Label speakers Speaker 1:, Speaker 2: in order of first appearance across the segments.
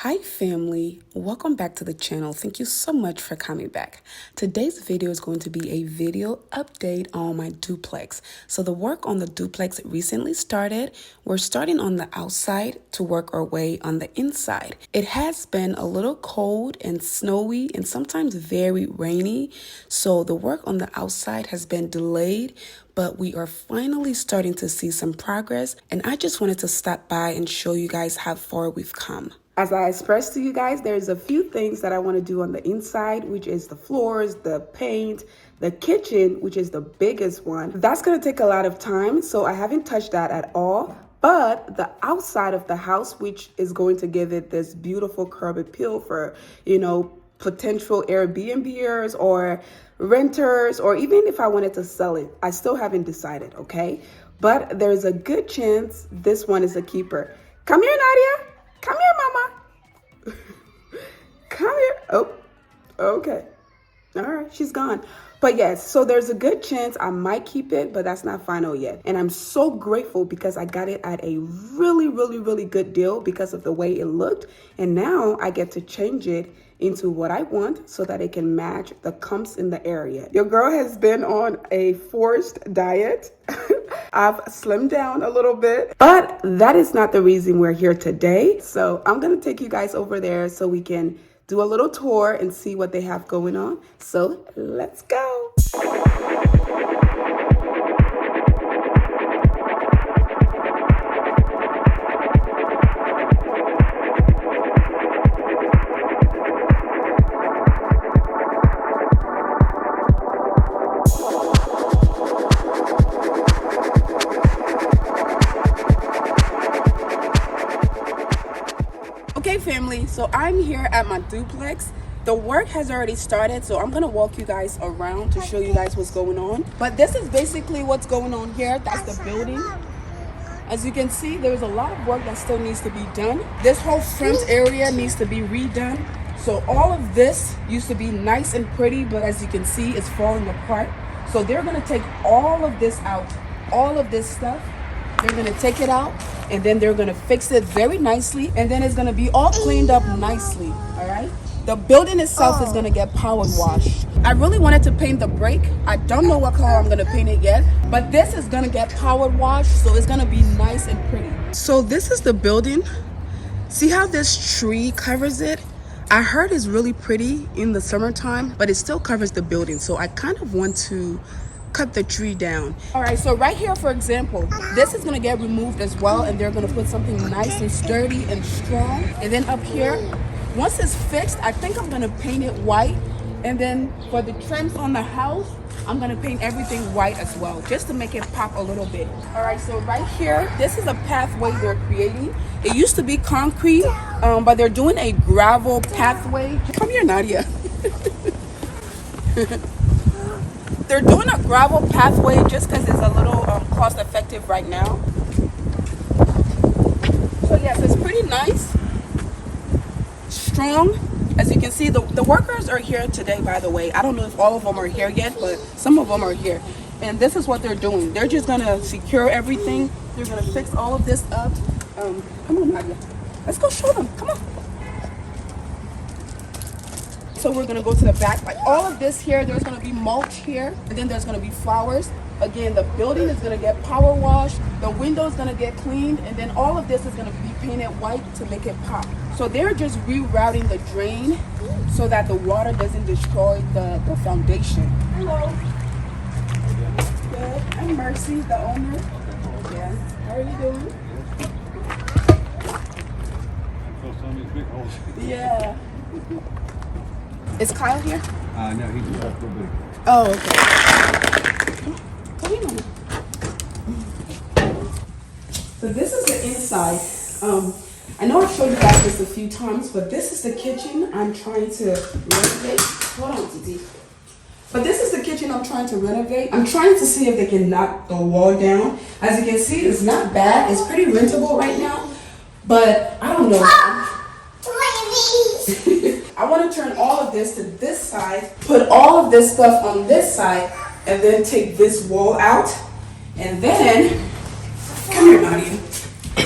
Speaker 1: Hi family, welcome back to the channel. Thank you so much for coming back. Today's video is going to be a video update on my duplex. So the work on the duplex recently started. We're starting on the outside to work our way on the inside. It has been a little cold and snowy and sometimes very rainy. So the work on the outside has been delayed, but we are finally starting to see some progress. And I just wanted to stop by and show you guys how far we've come. As I expressed to you guys, there's a few things that I want to do on the inside, which is the floors, the paint, the kitchen, which is the biggest one. That's going to take a lot of time, so I haven't touched that at all. But the outside of the house, which is going to give it this beautiful curb appeal for, potential Airbnbers or renters, or even if I wanted to sell it, I still haven't decided, okay? But there's a good chance this one is a keeper. Come here, Nadia. Come here, mama. Come here. Oh, okay. All right, she's gone. But yes, so there's a good chance I might keep it, but that's not final yet. And I'm so grateful because I got it at a really, really, really good deal because of the way it looked. And now I get to change it into what I want so that it can match the comps in the area. Your girl has been on a forced diet. I've slimmed down a little bit, but that is not the reason we're here today. So I'm gonna take you guys over there so we can do a little tour and see what they have going on. So let's go. Okay family, so I'm here at my duplex. The work has already started, so I'm gonna walk you guys around to show you guys what's going on. But this is basically what's going on here. That's the building. As you can see, there's a lot of work that still needs to be done. This whole front area needs to be redone. So all of this used to be nice and pretty, but as you can see, it's falling apart. So they're gonna take all of this out, all of this stuff. They're gonna take it out and then they're gonna fix it very nicely, and then it's gonna be all cleaned up nicely, all right? The building itself is gonna get powered washed. I really wanted to paint the break. I don't know what color I'm gonna paint it yet, but this is gonna get powered washed, so it's gonna be nice and pretty. So this is the building. See how this tree covers it? I heard it's really pretty in the summertime, but it still covers the building. So I kind of want to cut the tree down. All right, so right here, for example, this is gonna get removed as well, and they're gonna put something nice and sturdy and strong. And then up here, once it's fixed, I think I'm gonna paint it white. And then for the trims on the house, I'm gonna paint everything white as well, just to make it pop a little bit. All right, so right here, this is a pathway they're creating. It used to be concrete, but they're doing a gravel pathway. Come here, Nadia. They're doing a gravel pathway just because it's a little cost effective right now. So yes, it's pretty nice, strong. As you can see, the workers are here today, by the way. I don't know if all of them are here yet, but some of them are here. And this is what they're doing. They're just gonna secure everything. They're gonna fix all of this up. Come on, Nadia. Let's go show them, come on. So we're gonna go to the back. Like all of this here, there's gonna be mulch here, and then there's gonna be flowers. Again, the building is gonna get power washed, the window's gonna get cleaned, and then all of this is gonna be painted white to make it pop. So they're just rerouting the drain so that the water doesn't destroy the foundation. Hello. Good. I'm Mercy, the owner. Yeah. How are you doing? Yeah. Is Kyle here?
Speaker 2: No, he's just off the big.
Speaker 1: Oh, okay. Come here, Mama. So this is the inside. I know I've showed you guys this a few times, but this is the kitchen I'm trying to renovate. Hold on, Titi. But this is the kitchen I'm trying to renovate. I'm trying to see if they can knock the wall down. As you can see, it's not bad. It's pretty rentable right now, but I don't know. I want to turn all of this to this side, put all of this stuff on this side, and then take this wall out. And then, come here, Nadia.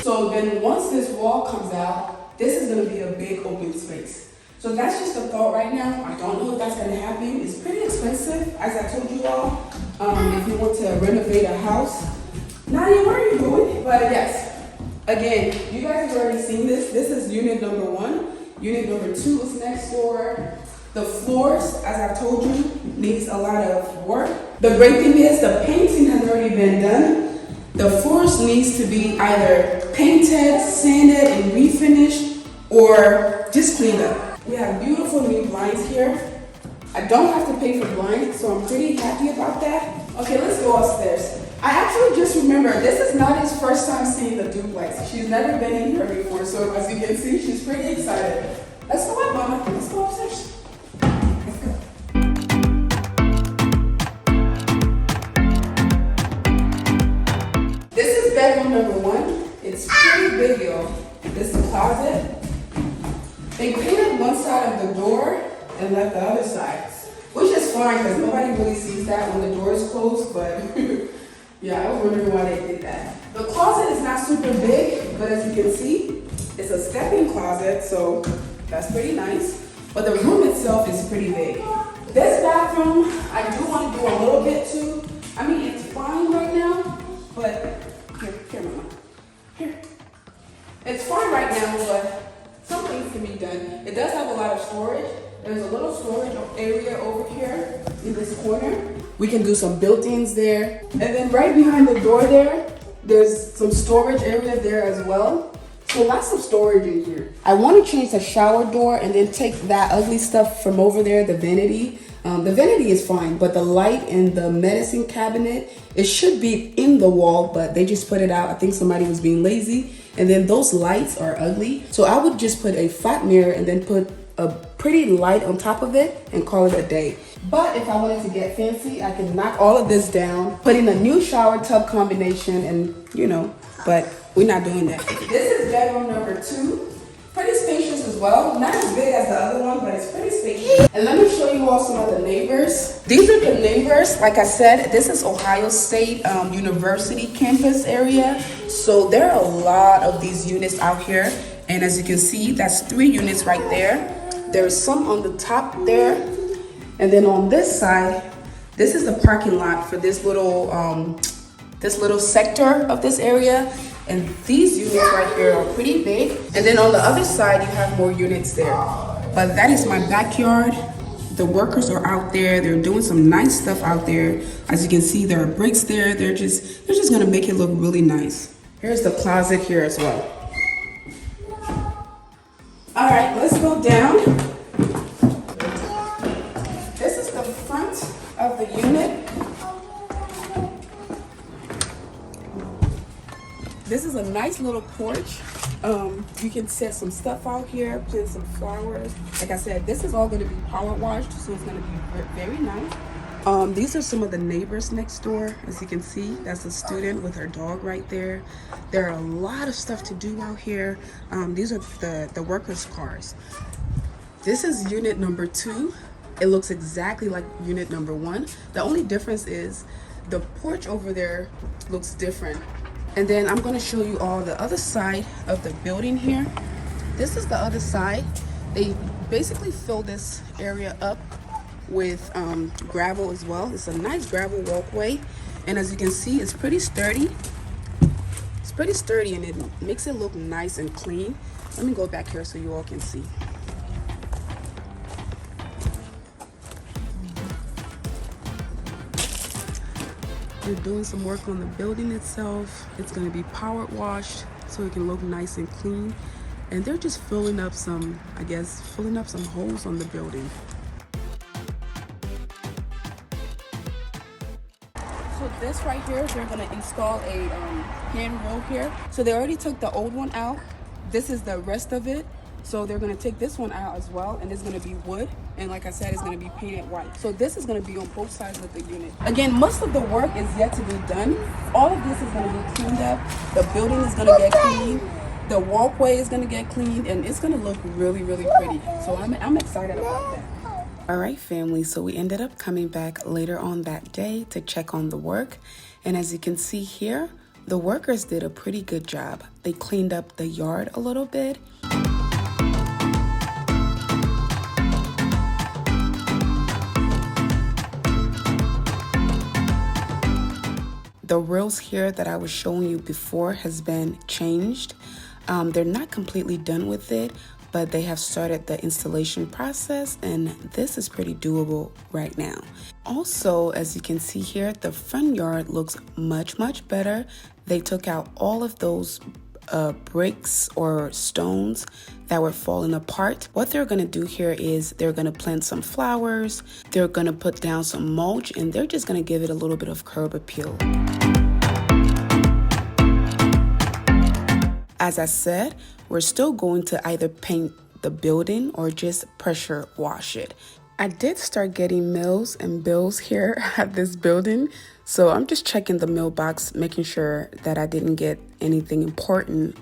Speaker 1: So then once this wall comes out, this is gonna be a big open space. So that's just a thought right now. I don't know if that's gonna happen. It's pretty expensive, as I told you all. If you want to renovate a house, not even where you're going, but yes. Again, you guys have already seen this. This is unit number 1. Unit number 2 is next door. The floors, as I've told you, needs a lot of work. The great thing is the painting has already been done. The floors needs to be either painted, sanded, and refinished, or just cleaned up. We have beautiful new blinds here. I don't have to pay for blinds, so I'm pretty happy about that. Okay, let's go upstairs. I actually just remember, this is not his first time seeing the duplex. She's never been in here before, so as you can see, she's pretty excited. Let's go up, Mama. Let's go upstairs. Let's go. This is bedroom number 1. It's pretty big, y'all. This is the closet. They painted one side of the door and left the other side, which is fine because nobody really sees that when the door is closed, but yeah, I was wondering why they did that. The closet is not super big, but as you can see, it's a step-in closet, so that's pretty nice. But the room itself is pretty big. This bathroom, I do want to do a little bit too. I mean, it's fine right now, but here, Mama. Here. It's fine right now, but some things can be done. It does have a lot of storage. There's a little storage area over here in this corner. We can do some built-ins there. And then right behind the door there's some storage area there as well. So lots of storage in here. I want to change the shower door and then take that ugly stuff from over there, the vanity. The vanity is fine, but the light and the medicine cabinet, it should be in the wall, but they just put it out. I think somebody was being lazy. And then those lights are ugly. So I would just put a flat mirror and then put a pretty light on top of it and call it a day. But if I wanted to get fancy, I can knock all of this down, put in a new shower tub combination, and but we're not doing that. This is bedroom number 2. Pretty spacious as well. Not as big as the other one, but it's pretty spacious. And let me show you all some of the neighbors. These are the neighbors. Like I said, this is Ohio State University campus area. So there are a lot of these units out here. And as you can see, that's 3 units right there. There's some on the top there. And then on this side, this is the parking lot for this little sector of this area. And these units right here are pretty big. And then on the other side, you have more units there. But that is my backyard. The workers are out there. They're doing some nice stuff out there. As you can see, there are bricks there. They're just gonna make it look really nice. Here's the closet here as well. All right, let's go down. This is the front of the unit. This is a nice little porch. You can set some stuff out here, plant some flowers. Like I said, this is all gonna be power washed, so it's gonna be very nice. These are some of the neighbors next door. As you can see, that's a student with her dog right there. There are a lot of stuff to do out here. These are the workers' cars. This is unit number 2. It looks exactly like unit number 1. The only difference is the porch over there looks different. And then I'm going to show you all the other side of the building here. This is the other side. They basically fill this area up with gravel as well. It's a nice gravel walkway, and as you can see, it's pretty sturdy. It's pretty sturdy, and it makes it look nice and clean. Let me go back here so you all can see. They're doing some work on the building itself. It's going to be power washed so it can look nice and clean. And they're just filling up some, filling up some holes on the building. So this right here, they're going to install a handrail here. So they already took the old one out. This is the rest of it. So they're going to take this one out as well, and it's going to be wood. And like I said, it's going to be painted white. So this is going to be on both sides of the unit. Again, most of the work is yet to be done. All of this is going to be cleaned up. The building is going to get cleaned. The walkway is going to get cleaned, and it's going to look really, really pretty. So I'm excited about that. All right, family. So we ended up coming back later on that day to check on the work. And as you can see here, the workers did a pretty good job. They cleaned up the yard a little bit. The rails here that I was showing you before has been changed. They're not completely done with it, but they have started the installation process, and this is pretty doable right now. Also, as you can see here, the front yard looks much better. They took out all of those bricks or stones that were falling apart. What they're gonna do here is they're gonna plant some flowers, they're gonna put down some mulch, and they're just gonna give it a little bit of curb appeal. As I said, we're still going to either paint the building or just pressure wash it. I did start getting mails and bills here at this building, so I'm just checking the mailbox, making sure that I didn't get anything important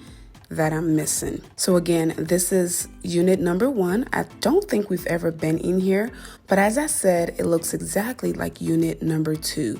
Speaker 1: that I'm missing. So again, this is unit number 1. I don't think we've ever been in here, but as I said, it looks exactly like unit number 2.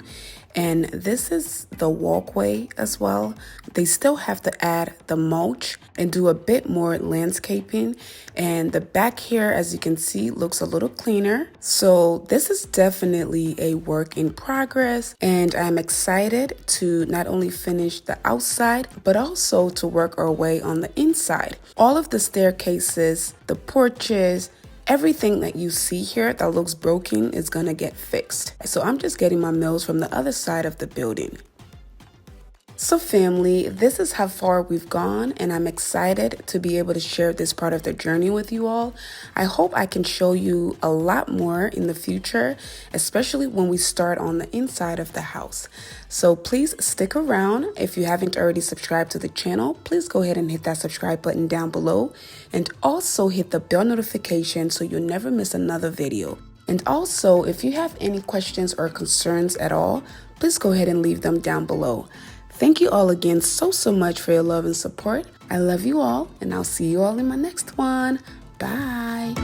Speaker 1: And this is the walkway as well. They still have to add the mulch and do a bit more landscaping. And the back here, as you can see, looks a little cleaner. So this is definitely a work in progress. And I'm excited to not only finish the outside, but also to work our way on the inside. All of the staircases, the porches, everything that you see here that looks broken is gonna get fixed. So I'm just getting my mails from the other side of the building. So family, this is how far we've gone, and I'm excited to be able to share this part of the journey with you all. I hope I can show you a lot more in the future, especially when we start on the inside of the house. So please stick around. If you haven't already subscribed to the channel, please go ahead and hit that subscribe button down below, and also hit the bell notification so you'll never miss another video. And also, if you have any questions or concerns at all, please go ahead and leave them down below. Thank you all again so much for your love and support. I love you all, and I'll see you all in my next one. Bye.